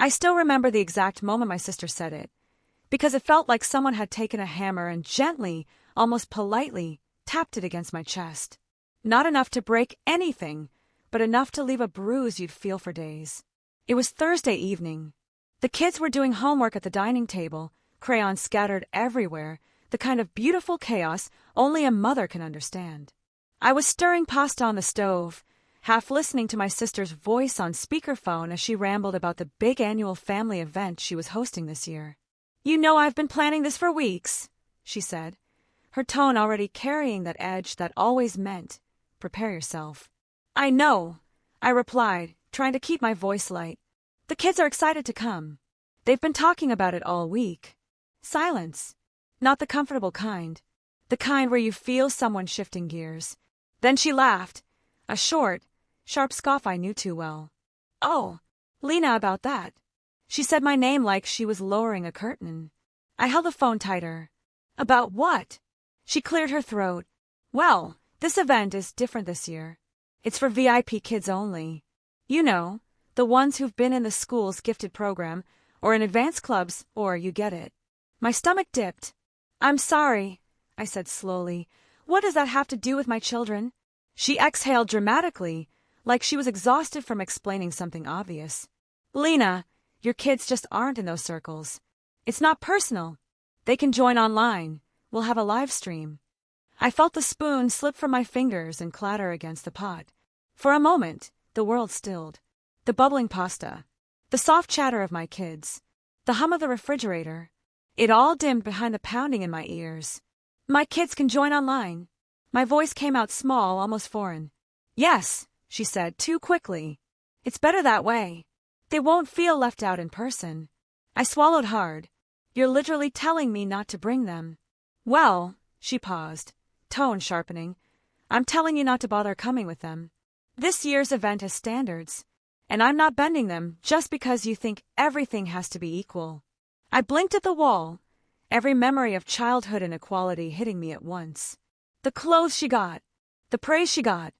I still remember the exact moment my sister said it, because it felt like someone had taken a hammer and gently, almost politely, tapped it against my chest. Not enough to break anything, but enough to leave a bruise you'd feel for days. It was Thursday evening. The kids were doing homework at the dining table, crayons scattered everywhere, the kind of beautiful chaos only a mother can understand. I was stirring pasta on the stove, half listening to my sister's voice on speakerphone as she rambled about the big annual family event she was hosting this year. "You know I've been planning this for weeks," she said, her tone already carrying that edge that always meant, "Prepare yourself." "I know," I replied, trying to keep my voice light. "The kids are excited to come. They've been talking about it all week." Silence. Not the comfortable kind. The kind where you feel someone shifting gears. Then she laughed. A short, sharp scoff I knew too well. "Oh, Lena, about that." She said my name like she was lowering a curtain. I held the phone tighter. "About what?" She cleared her throat. "Well, this event is different this year. It's for VIP kids only. You know, the ones who've been in the school's gifted program, or in advanced clubs, or you get it." My stomach dipped. "I'm sorry," I said slowly. "What does that have to do with my children?" She exhaled dramatically, like she was exhausted from explaining something obvious. "Lena, your kids just aren't in those circles. It's not personal. They can join online. We'll have a live stream." I felt the spoon slip from my fingers and clatter against the pot. For a moment, the world stilled. The bubbling pasta, the soft chatter of my kids, the hum of the refrigerator. It all dimmed behind the pounding in my ears. "My kids can join online." My voice came out small, almost foreign. "Yes," she said, too quickly. "It's better that way. They won't feel left out in person." I swallowed hard. "You're literally telling me not to bring them." "Well," she paused, tone sharpening, "I'm telling you not to bother coming with them. This year's event has standards, and I'm not bending them just because you think everything has to be equal." I blinked at the wall, every memory of childhood inequality hitting me at once. The clothes she got, the praise she got,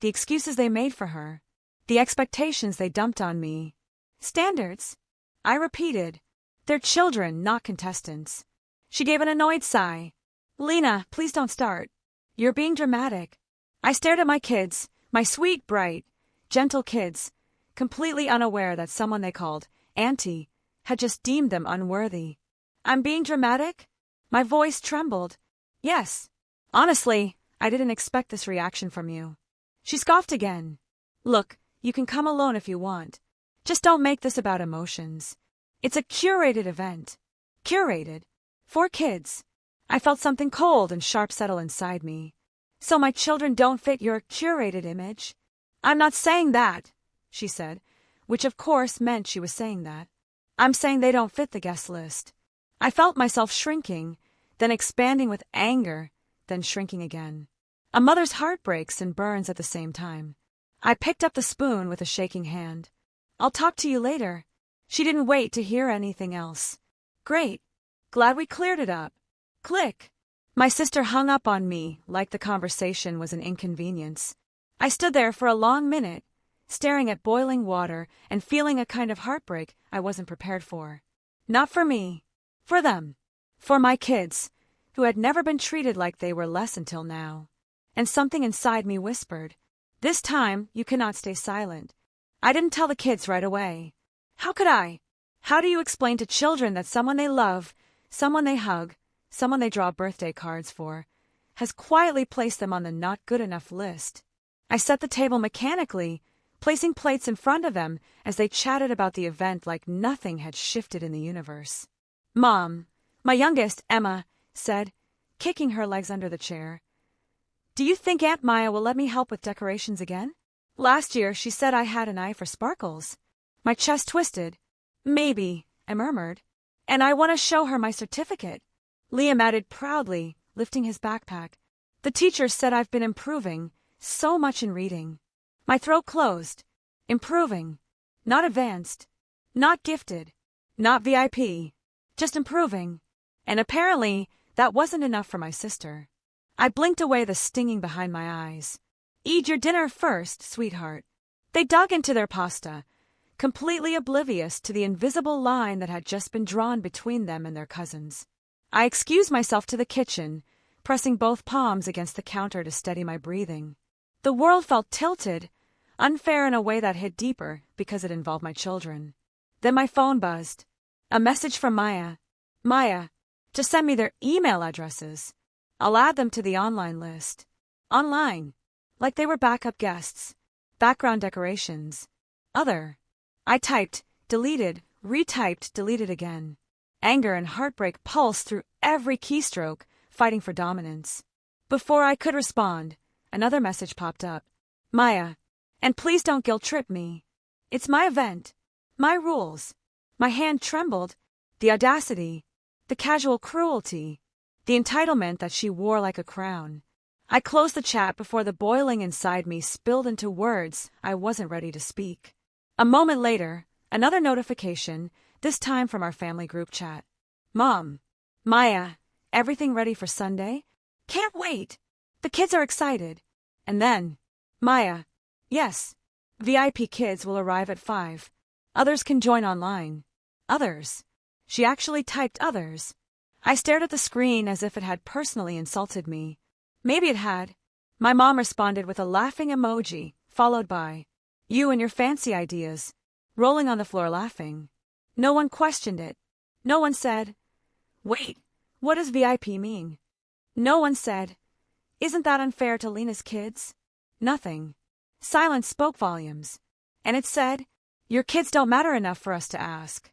the excuses they made for her, the expectations they dumped on me. "Standards?" I repeated. "They're children, not contestants." She gave an annoyed sigh. "Lena, please don't start. You're being dramatic." I stared at my kids, my sweet, bright, gentle kids, completely unaware that someone they called Auntie had just deemed them unworthy. "I'm being dramatic?" My voice trembled. "Yes. Honestly, I didn't expect this reaction from you." She scoffed again. "Look, you can come alone if you want. Just don't make this about emotions. It's a curated event." Curated? For kids. I felt something cold and sharp settle inside me. "So my children don't fit your curated image?" "I'm not saying that," she said, which of course meant she was saying that. "I'm saying they don't fit the guest list." I felt myself shrinking, then expanding with anger, then shrinking again. A mother's heart breaks and burns at the same time. I picked up the spoon with a shaking hand. "I'll talk to you later." She didn't wait to hear anything else. "Great. Glad we cleared it up." Click. My sister hung up on me like the conversation was an inconvenience. I stood there for a long minute, staring at boiling water and feeling a kind of heartbreak I wasn't prepared for. Not for me. For them. For my kids, who had never been treated like they were less until now. And something inside me whispered, "This time you cannot stay silent." I didn't tell the kids right away. How could I? How do you explain to children that someone they love, someone they hug, someone they draw birthday cards for, has quietly placed them on the not good enough list? I set the table mechanically, placing plates in front of them as they chatted about the event like nothing had shifted in the universe. "Mom," my youngest, Emma, said, kicking her legs under the chair, "do you think Aunt Maya will let me help with decorations again? Last year she said I had an eye for sparkles." My chest twisted. "Maybe," I murmured. "And I want to show her my certificate," Liam added proudly, lifting his backpack. "The teacher said I've been improving so much in reading." My throat closed. Improving. Not advanced. Not gifted. Not VIP. Just improving. And apparently, that wasn't enough for my sister. I blinked away the stinging behind my eyes. "Eat your dinner first, sweetheart." They dug into their pasta, completely oblivious to the invisible line that had just been drawn between them and their cousins. I excused myself to the kitchen, pressing both palms against the counter to steady my breathing. The world felt tilted, unfair in a way that hit deeper because it involved my children. Then my phone buzzed. A message from Maya. Maya, to send me their email addresses. I'll add them to the online list. Online. Like they were backup guests. Background decorations. Other. I typed, deleted, retyped, deleted again. Anger and heartbreak pulsed through every keystroke, fighting for dominance. Before I could respond, another message popped up. Maya, and please don't guilt-trip me. It's my event. My rules. My hand trembled. The audacity. The casual cruelty. The entitlement that she wore like a crown. I closed the chat before the boiling inside me spilled into words I wasn't ready to speak. A moment later, another notification, this time from our family group chat. Mom. Maya, everything ready for Sunday? Can't wait. The kids are excited. And then, Maya. Yes. VIP kids will arrive at 5. Others can join online. Others. She actually typed others. I stared at the screen as if it had personally insulted me. Maybe it had. My mom responded with a laughing emoji, followed by, you and your fancy ideas, rolling on the floor laughing. No one questioned it. No one said, wait, what does VIP mean? No one said, isn't that unfair to Lena's kids? Nothing. Silence spoke volumes. And it said, your kids don't matter enough for us to ask.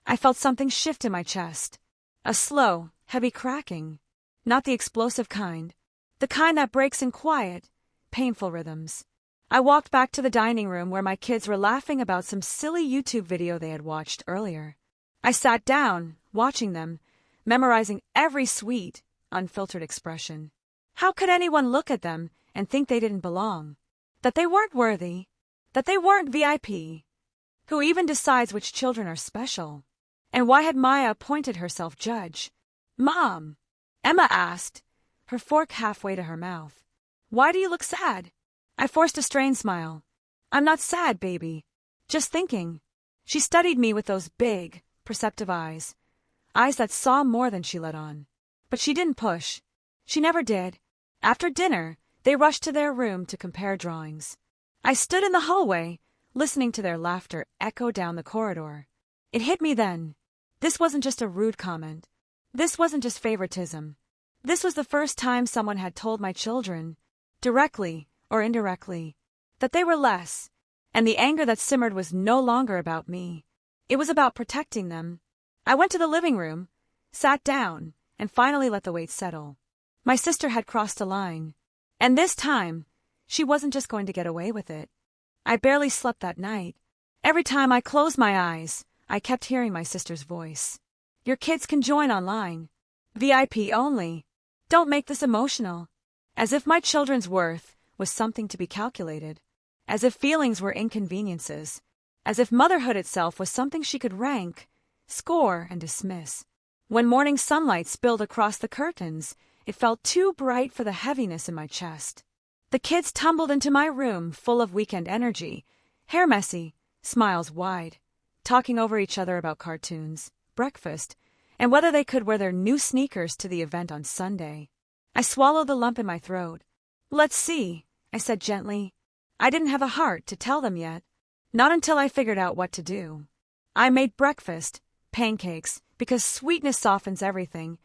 I felt something shift in my chest. A slow, heavy cracking. Not the explosive kind. The kind that breaks in quiet, painful rhythms. I walked back to the dining room where my kids were laughing about some silly YouTube video they had watched earlier. I sat down, watching them, memorizing every sweet, unfiltered expression. How could anyone look at them and think they didn't belong? That they weren't worthy? That they weren't VIP? Who even decides which children are special? And why had Maya appointed herself judge? Mom, Emma asked, her fork halfway to her mouth. Why do you look sad? I forced a strained smile. I'm not sad, baby. Just thinking. She studied me with those big, perceptive eyes. Eyes that saw more than she let on. But she didn't push. She never did. After dinner, they rushed to their room to compare drawings. I stood in the hallway, listening to their laughter echo down the corridor. It hit me then. This wasn't just a rude comment. This wasn't just favoritism. This was the first time someone had told my children, directly or indirectly, that they were less, and the anger that simmered was no longer about me. It was about protecting them. I went to the living room, sat down, and finally let the weight settle. My sister had crossed a line, and this time, she wasn't just going to get away with it. I barely slept that night. Every time I closed my eyes, I kept hearing my sister's voice. Your kids can join online. VIP only. Don't make this emotional. As if my children's worth was something to be calculated. As if feelings were inconveniences. As if motherhood itself was something she could rank, score, and dismiss. When morning sunlight spilled across the curtains, it felt too bright for the heaviness in my chest. The kids tumbled into my room full of weekend energy, hair messy, smiles wide, talking over each other about cartoons, breakfast, and whether they could wear their new sneakers to the event on Sunday. I swallowed the lump in my throat. Let's see, I said gently. I didn't have a heart to tell them yet. Not until I figured out what to do. I made breakfast, pancakes, because sweetness softens everything,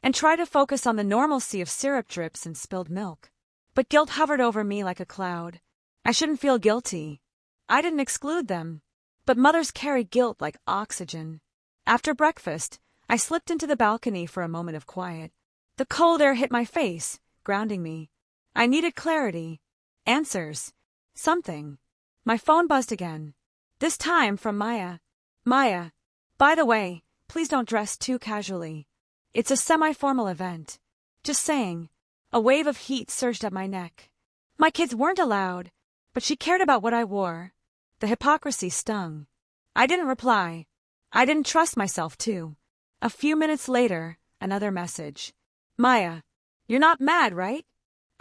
and tried to focus on the normalcy of syrup drips and spilled milk. But guilt hovered over me like a cloud. I shouldn't feel guilty. I didn't exclude them. But mothers carry guilt like oxygen. After breakfast, I slipped into the balcony for a moment of quiet. The cold air hit my face, grounding me. I needed clarity. Answers. Something. My phone buzzed again. This time from Maya. Maya. By the way, please don't dress too casually. It's a semi-formal event. Just saying. A wave of heat surged up my neck. My kids weren't allowed, but she cared about what I wore. The hypocrisy stung. I didn't reply. I didn't trust myself to. A few minutes later, another message. Maya, you're not mad, right?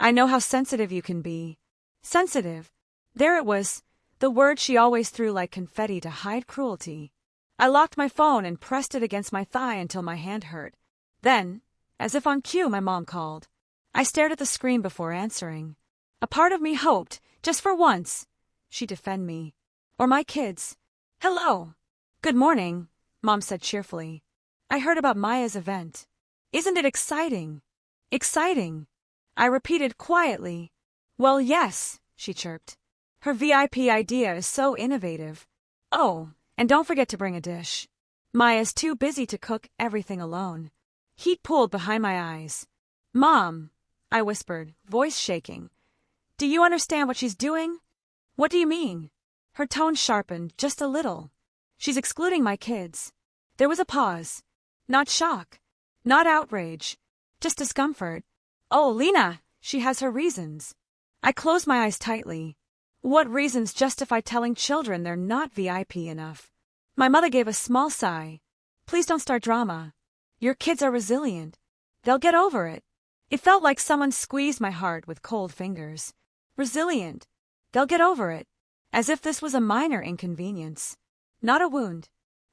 I know how sensitive you can be. Sensitive. There it was, the word she always threw like confetti to hide cruelty. I locked my phone and pressed it against my thigh until my hand hurt. Then, as if on cue, my mom called. I stared at the screen before answering. A part of me hoped, just for once, she'd defend me. Or my kids. "Hello." "Good morning," Mom said cheerfully. "I heard about Maya's event. Isn't it exciting?" "Exciting," I repeated quietly. "Well, yes," she chirped. "Her VIP idea is so innovative. Oh, and don't forget to bring a dish. Maya's too busy to cook everything alone." Heat pooled behind my eyes. "Mom," I whispered, voice shaking. "Do you understand what she's doing?" "What do you mean?" Her tone sharpened just a little. "She's excluding my kids." There was a pause. Not shock. Not outrage. Just discomfort. "Oh, Lena, she has her reasons." I closed my eyes tightly. What reasons justify telling children they're not VIP enough? My mother gave a small sigh. "Please don't start drama. Your kids are resilient. They'll get over it." It felt like someone squeezed my heart with cold fingers. Resilient. They'll get over it. As if this was a minor inconvenience. Not a wound.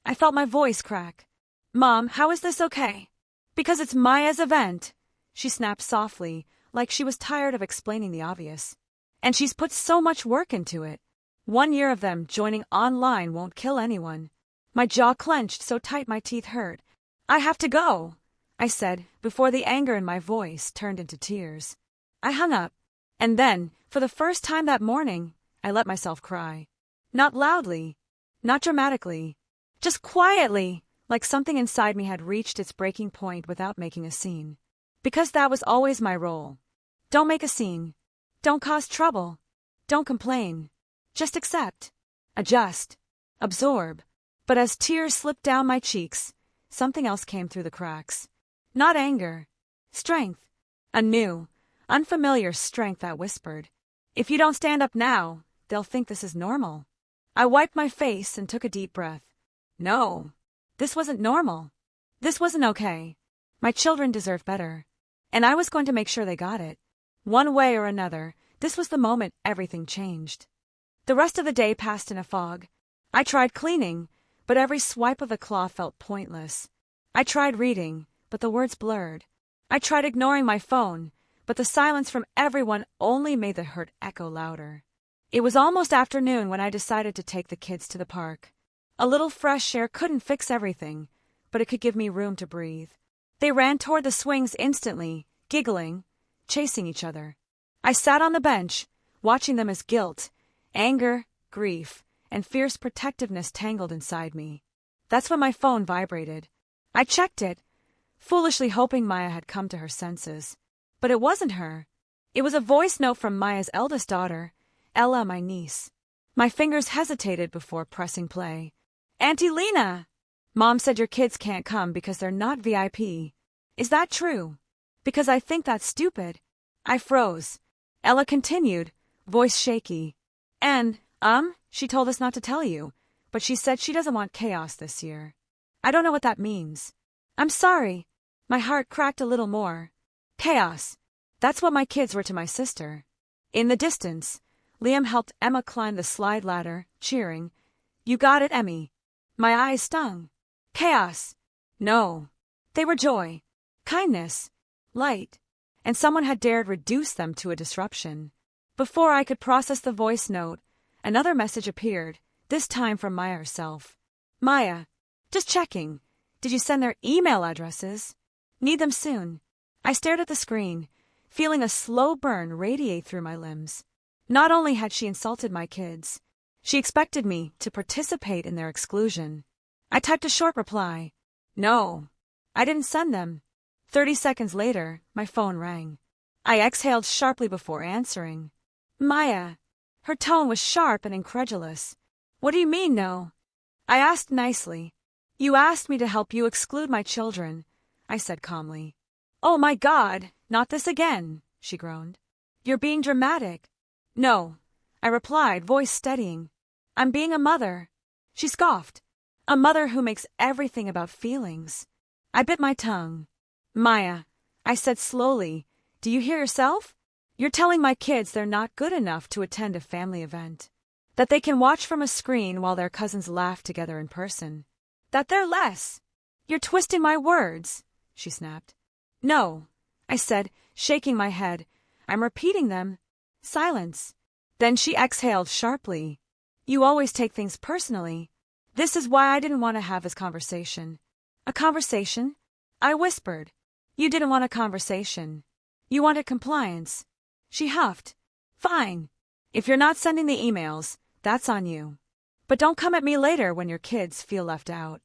I felt my voice crack. "Mom, how is this okay?" "Because it's Maya's event," she snapped softly, like she was tired of explaining the obvious. "And she's put so much work into it. 1 year of them joining online won't kill anyone." My jaw clenched so tight my teeth hurt. "I have to go," I said, before the anger in my voice turned into tears. I hung up. And then, for the first time that morning, I let myself cry. Not loudly. Not dramatically. Just quietly, like something inside me had reached its breaking point without making a scene. Because that was always my role. Don't make a scene. Don't cause trouble. Don't complain. Just accept. Adjust. Absorb. But as tears slipped down my cheeks, something else came through the cracks. Not anger. Strength. A new, unfamiliar strength that whispered, "If you don't stand up now, they'll think this is normal." I wiped my face and took a deep breath. No. This wasn't normal. This wasn't okay. My children deserved better. And I was going to make sure they got it. One way or another, this was the moment everything changed. The rest of the day passed in a fog. I tried cleaning, but every swipe of the claw felt pointless. I tried reading, but the words blurred. I tried ignoring my phone, but the silence from everyone only made the hurt echo louder. It was almost afternoon when I decided to take the kids to the park. A little fresh air couldn't fix everything, but it could give me room to breathe. They ran toward the swings instantly, giggling, chasing each other. I sat on the bench, watching them as guilt, anger, grief, and fierce protectiveness tangled inside me. That's when my phone vibrated. I checked it, foolishly hoping Maya had come to her senses. But it wasn't her. It was a voice note from Maya's eldest daughter, Ella, my niece. My fingers hesitated before pressing play. "Auntie Lena! Mom said your kids can't come because they're not VIP. Is that true?" "Because I think that's stupid." I froze. Ella continued, voice shaky. "And, she told us not to tell you, but she said she doesn't want chaos this year." "I don't know what that means." "I'm sorry." My heart cracked a little more. Chaos. That's what my kids were to my sister. In the distance, Liam helped Emma climb the slide ladder, cheering, "You got it, Emmy." My eyes stung. Chaos. No. They were joy, kindness, light, and someone had dared reduce them to a disruption. Before I could process the voice note, another message appeared, this time from Maya herself. "Maya, just checking. Did you send their email addresses? Need them soon." I stared at the screen, feeling a slow burn radiate through my limbs. Not only had she insulted my kids, she expected me to participate in their exclusion. I typed a short reply. "No, I didn't send them." 30 seconds later, my phone rang. I exhaled sharply before answering. "Maya." Her tone was sharp and incredulous. "What do you mean, no?" I asked nicely. "You asked me to help you exclude my children," I said calmly. "Oh my God, not this again," she groaned. "You're being dramatic." "No," I replied, voice steadying. "I'm being a mother." She scoffed. "A mother who makes everything about feelings." I bit my tongue. "Maya," I said slowly, "do you hear yourself? You're telling my kids they're not good enough to attend a family event." That they can watch from a screen while their cousins laugh together in person. That they're less. You're twisting my words, she snapped. No, I said, shaking my head. I'm repeating them. Silence. Then she exhaled sharply. You always take things personally. This is why I didn't want to have this conversation. A conversation? I whispered. You didn't want a conversation. You wanted compliance. She huffed. Fine. If you're not sending the emails, that's on you. But don't come at me later when your kids feel left out.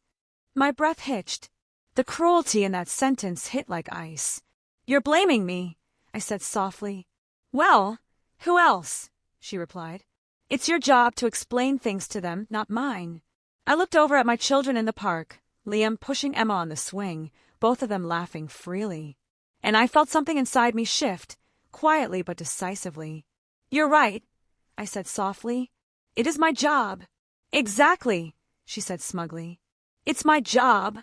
My breath hitched. The cruelty in that sentence hit like ice. You're blaming me, I said softly. Well, who else? She replied. It's your job to explain things to them, not mine. I looked over at my children in the park, Liam pushing Emma on the swing, both of them laughing freely. And I felt something inside me shift, quietly but decisively. You're right, I said softly. It is my job. Exactly, she said smugly. It's my job,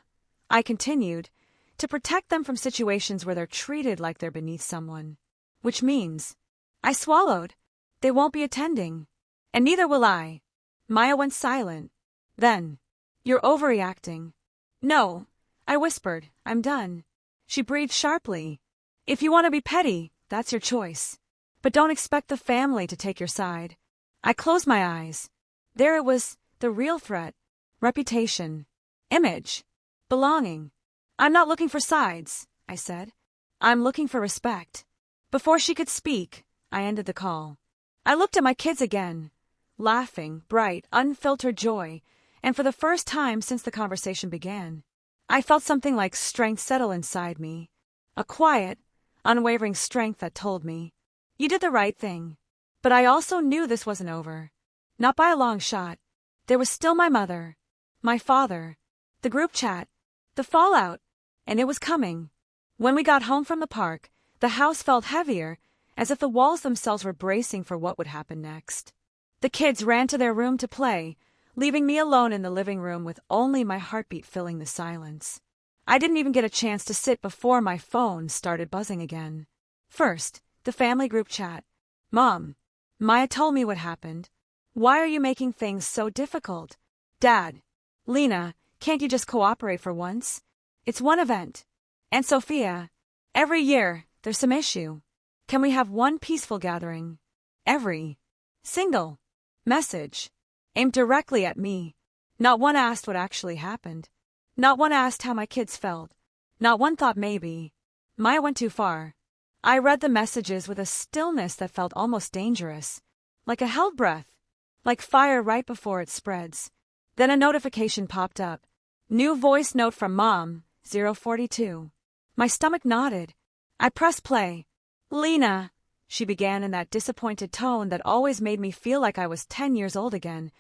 I continued, to protect them from situations where they're treated like they're beneath someone. Which means, I swallowed, they won't be attending. And neither will I. Maya went silent. Then, you're overreacting. No, I whispered, I'm done. She breathed sharply. If you want to be petty, that's your choice. But don't expect the family to take your side. I closed my eyes. There it was, the real threat. Reputation. Image. Belonging. I'm not looking for sides, I said. I'm looking for respect. Before she could speak, I ended the call. I looked at my kids again, laughing, bright, unfiltered joy, and for the first time since the conversation began, I felt something like strength settle inside me. A quiet, unwavering strength that told me, you did the right thing. But I also knew this wasn't over. Not by a long shot. There was still my mother, my father, the group chat, the fallout, and it was coming. When we got home from the park, the house felt heavier, as if the walls themselves were bracing for what would happen next. The kids ran to their room to play, leaving me alone in the living room with only my heartbeat filling the silence. I didn't even get a chance to sit before my phone started buzzing again. First, the family group chat. Mom, Maya told me what happened. Why are you making things so difficult? Dad, Lena, can't you just cooperate for once? It's one event. And Sophia, every year, there's some issue. Can we have one peaceful gathering? Every single message aimed directly at me. Not one asked what actually happened. Not one asked how my kids felt. Not one thought maybe. Maya went too far. I read the messages with a stillness that felt almost dangerous. Like a held breath. Like fire right before it spreads. Then a notification popped up. New voice note from Mom, 042. My stomach nodded. I pressed play. Lena, she began in that disappointed tone that always made me feel like I was 10 years old again.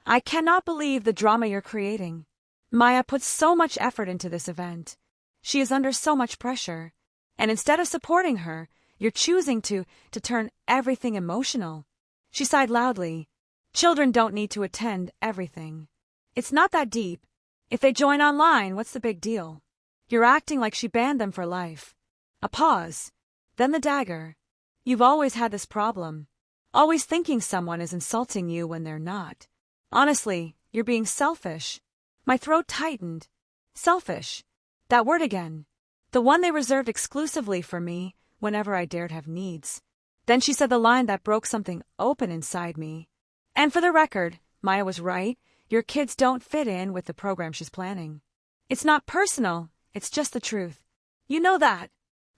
I cannot believe the drama you're creating. Maya puts so much effort into this event. She is under so much pressure. And instead of supporting her, you're choosing to turn everything emotional. She sighed loudly. Children don't need to attend everything. It's not that deep. If they join online, what's the big deal? You're acting like she banned them for life. A pause. Then the dagger. You've always had this problem. Always thinking someone is insulting you when they're not. Honestly, you're being selfish. My throat tightened. Selfish. That word again. The one they reserved exclusively for me whenever I dared have needs. Then she said the line that broke something open inside me. And for the record, Maya was right. Your kids don't fit in with the program she's planning. It's not personal. It's just the truth. You know that.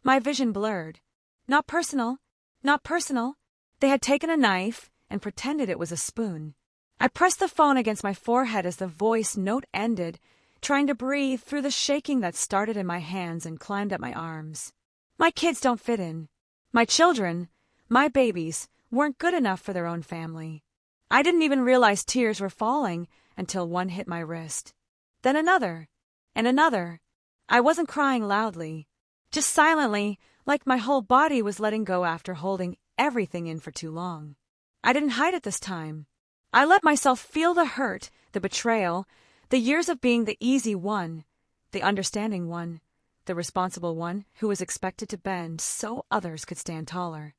My vision blurred. Not personal. Not personal. They had taken a knife and pretended it was a spoon. I pressed the phone against my forehead as the voice note ended, trying to breathe through the shaking that started in my hands and climbed at my arms. My kids don't fit in. My children, my babies, weren't good enough for their own family. I didn't even realize tears were falling until one hit my wrist. Then another. And another. I wasn't crying loudly. Just silently, like my whole body was letting go after holding everything in for too long. I didn't hide it this time. I let myself feel the hurt, the betrayal, the years of being the easy one, the understanding one, the responsible one who was expected to bend so others could stand taller.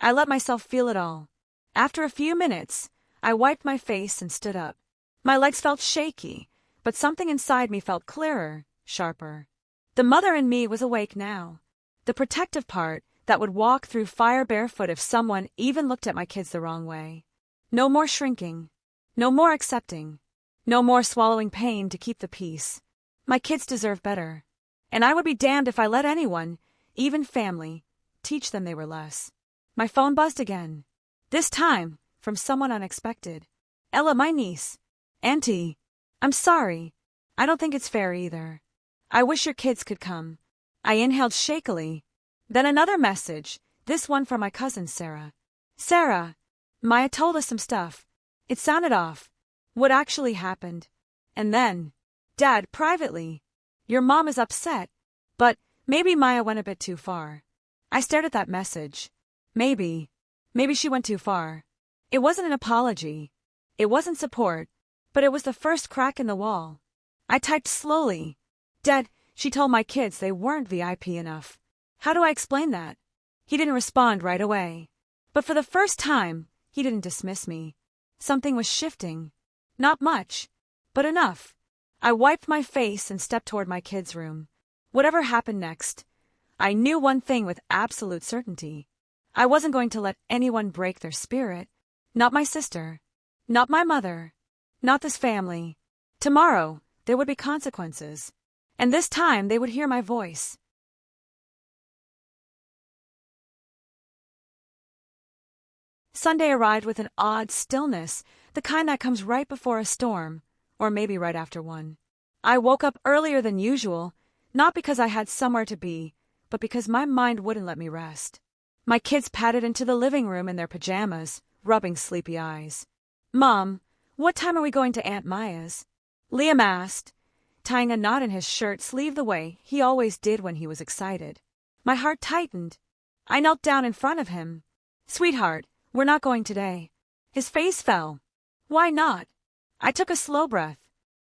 I let myself feel it all. After a few minutes, I wiped my face and stood up. My legs felt shaky, but something inside me felt clearer, sharper. The mother in me was awake now. The protective part that would walk through fire barefoot if someone even looked at my kids the wrong way. No more shrinking. No more accepting. No more swallowing pain to keep the peace. My kids deserve better. And I would be damned if I let anyone, even family, teach them they were less. My phone buzzed again. This time, from someone unexpected. Ella, my niece. Auntie. I'm sorry. I don't think it's fair either. I wish your kids could come. I inhaled shakily. Then another message, this one from my cousin Sarah. Sarah. Maya told us some stuff. It sounded off. What actually happened? And then, Dad, privately. Your mom is upset, but maybe Maya went a bit too far. I stared at that message. Maybe she went too far. It wasn't an apology. It wasn't support, but it was the first crack in the wall. I typed slowly. Dad, she told my kids they weren't VIP enough. How do I explain that? He didn't respond right away. But for the first time, he didn't dismiss me. Something was shifting. Not much, but enough. I wiped my face and stepped toward my kids' room. Whatever happened next, I knew one thing with absolute certainty. I wasn't going to let anyone break their spirit. Not my sister. Not my mother. Not this family. Tomorrow, there would be consequences. And this time, they would hear my voice. Sunday arrived with an odd stillness, the kind that comes right before a storm, or maybe right after one. I woke up earlier than usual, not because I had somewhere to be, but because my mind wouldn't let me rest. My kids padded into the living room in their pajamas, rubbing sleepy eyes. Mom, what time are we going to Aunt Maya's? Liam asked, tying a knot in his shirt sleeve the way he always did when he was excited. My heart tightened. I knelt down in front of him. Sweetheart, we're not going today. His face fell. Why not? I took a slow breath.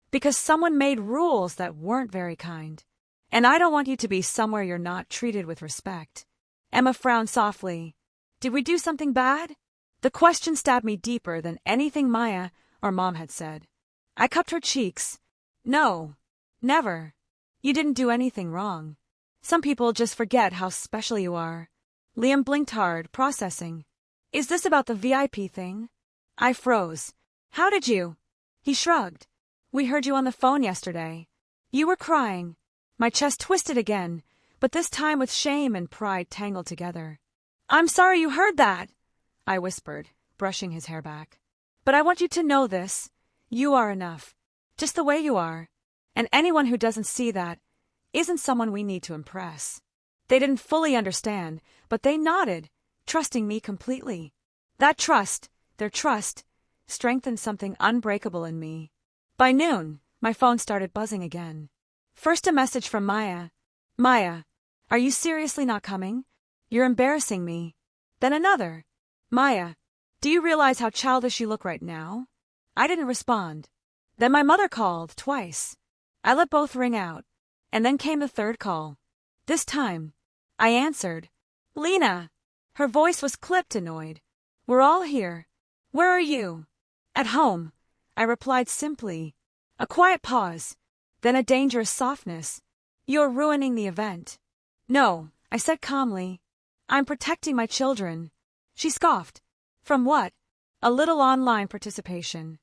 Because someone made rules that weren't very kind. And I don't want you to be somewhere you're not treated with respect. Emma frowned softly. Did we do something bad? The question stabbed me deeper than anything Maya or Mom had said. I cupped her cheeks. No, never. You didn't do anything wrong. Some people just forget how special you are. Liam blinked hard, processing. Is this about the VIP thing? I froze. How did you? He shrugged. We heard you on the phone yesterday. You were crying. My chest twisted again, but this time with shame and pride tangled together. I'm sorry you heard that, I whispered, brushing his hair back. But I want you to know this. You are enough. Just the way you are. And anyone who doesn't see that isn't someone we need to impress. They didn't fully understand, but they nodded, trusting me completely. That trust, their trust, strengthened something unbreakable in me. By noon, my phone started buzzing again. First a message from Maya. Maya, are you seriously not coming? You're embarrassing me. Then another. Maya, do you realize how childish you look right now? I didn't respond. Then my mother called, twice. I let both ring out. And then came the third call. This time, I answered. Lena. Her voice was clipped, annoyed. We're all here. Where are you? At home, I replied simply. A quiet pause, then a dangerous softness. You're ruining the event. No, I said calmly. I'm protecting my children. She scoffed. From what? A little online participation.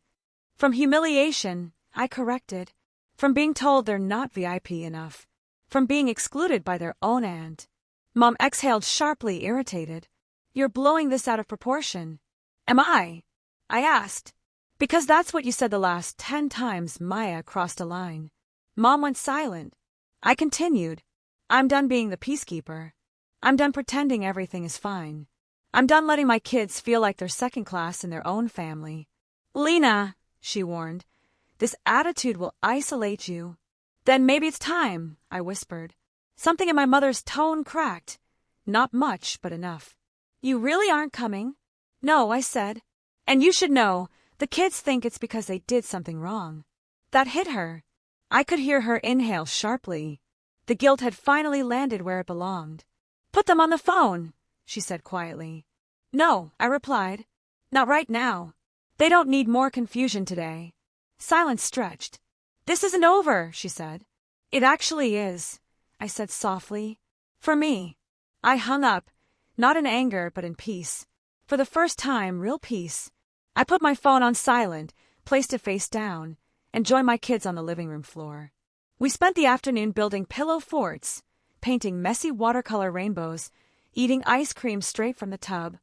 From humiliation, I corrected. From being told they're not VIP enough. From being excluded by their own aunt. Mom exhaled sharply, irritated. You're blowing this out of proportion. Am I? I asked. Because that's what you said the last 10 times Maya crossed a line. Mom went silent. I continued. I'm done being the peacekeeper. I'm done pretending everything is fine. I'm done letting my kids feel like they're second class in their own family. Lena, she warned, this attitude will isolate you. Then maybe it's time, I whispered. Something in my mother's tone cracked. Not much, but enough. You really aren't coming? No, I said. And you should know, the kids think it's because they did something wrong. That hit her. I could hear her inhale sharply. The guilt had finally landed where it belonged. Put them on the phone, she said quietly. No, I replied. Not right now. They don't need more confusion today. Silence stretched. This isn't over, she said. It actually is, I said softly. For me. I hung up, not in anger but in peace. For the first time, real peace. I put my phone on silent, placed it face down, and joined my kids on the living room floor. We spent the afternoon building pillow forts, painting messy watercolor rainbows, eating ice cream straight from the tub,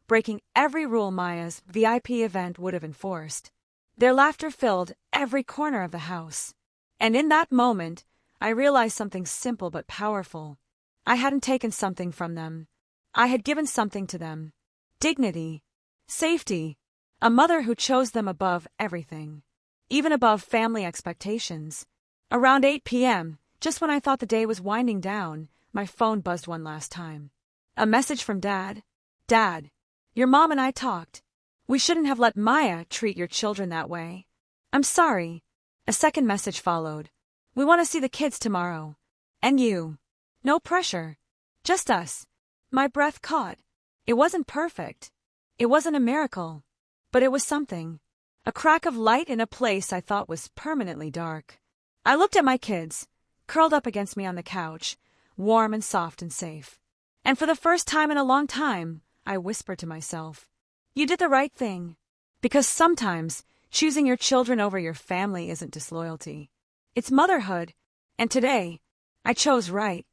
breaking every rule Maya's VIP event would have enforced. Their laughter filled every corner of the house. And in that moment, I realized something simple but powerful. I hadn't taken something from them. I had given something to them. Dignity. Safety. A mother who chose them above everything. Even above family expectations. Around 8 p.m., just when I thought the day was winding down, my phone buzzed one last time. A message from Dad. Dad, your mom and I talked. We shouldn't have let Maya treat your children that way. I'm sorry. A second message followed. We want to see the kids tomorrow. And you. No pressure. Just us. My breath caught. It wasn't perfect. It wasn't a miracle. But it was something. A crack of light in a place I thought was permanently dark. I looked at my kids, curled up against me on the couch, warm and soft and safe. And for the first time in a long time, I whispered to myself, you did the right thing. Because sometimes choosing your children over your family isn't disloyalty. It's motherhood. And today, I chose right.